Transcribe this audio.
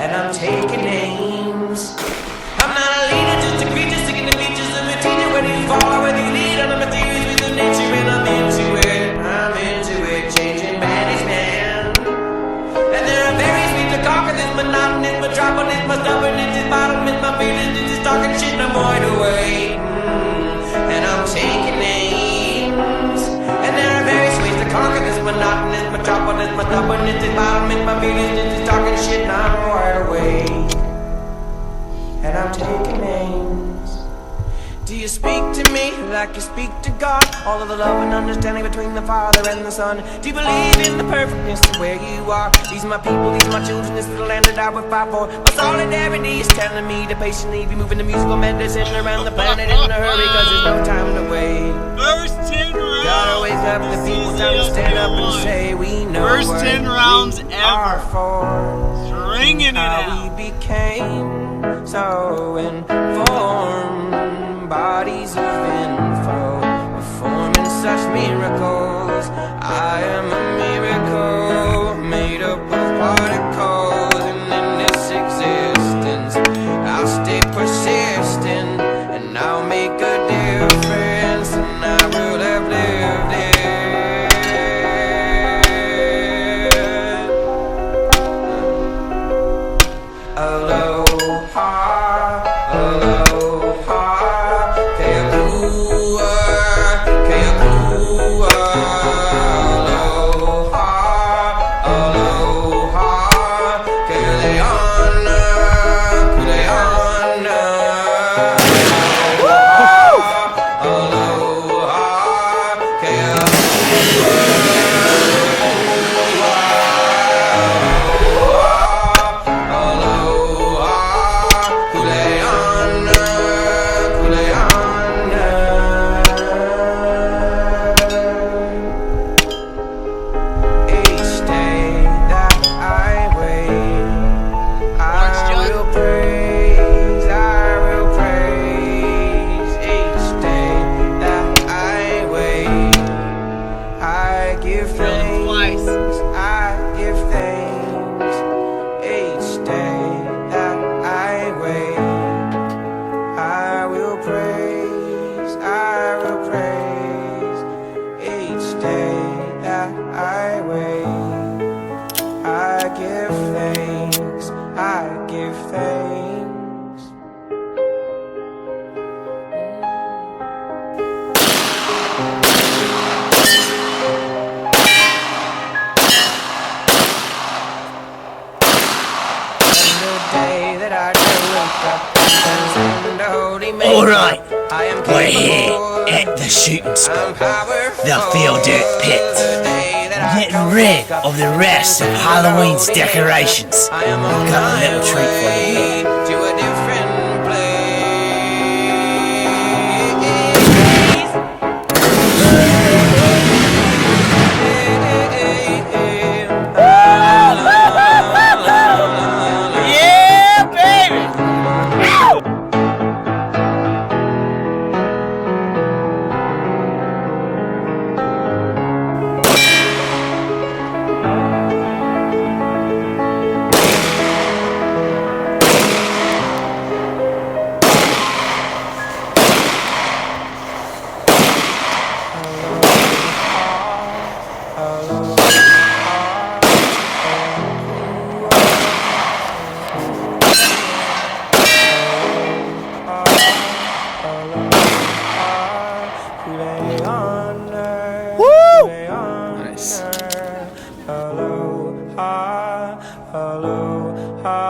and I'm taking names. I'm not a leader, just a creature, sticking the features of a teacher. Where do you follow, where do you lead? I'm a theories with the nature, and I'm into it, changing management. And there are various ways to conquer this monotonous metropolis. My stubbornness, this bottomless, my feelings, this is talking shit, and I'm wide awake. And I'm taking names. And there are various ways to conquer this monotonous metropolis. My stubbornness, this bottomless, my feelings, this is talking shit, and I'm wide awake. And I'm taking names. Do you speak to me like you speak to God? All of the love and understanding between the Father and the Son. Do you believe in the perfectness of where you are? These are my people, these are my children, this is the land that I would fight for. My solidarity is telling me to patiently be moving the musical medicine around the planet in a hurry, cause there's no time to wait. First 10 rounds. Gotta wake up the people, time to stand up and say we know. First 10 rounds ever. Stringing it out. How we became so informed, bodies of info, performing such miracles. I am a miracle, made up of particles, and in this existence, I'll stay persistent, and I'll make a difference, and I will have lived it. Aloha, aloha, keakua, keakua. Aloha, aloha, kuleana, kuleana. Aloha, keakua. Alright, we're here at the shooting spot, the Field Dirt Pit. Getting rid of the rest of Halloween's decorations. We've got a little treat for you here. Aloha, aloha,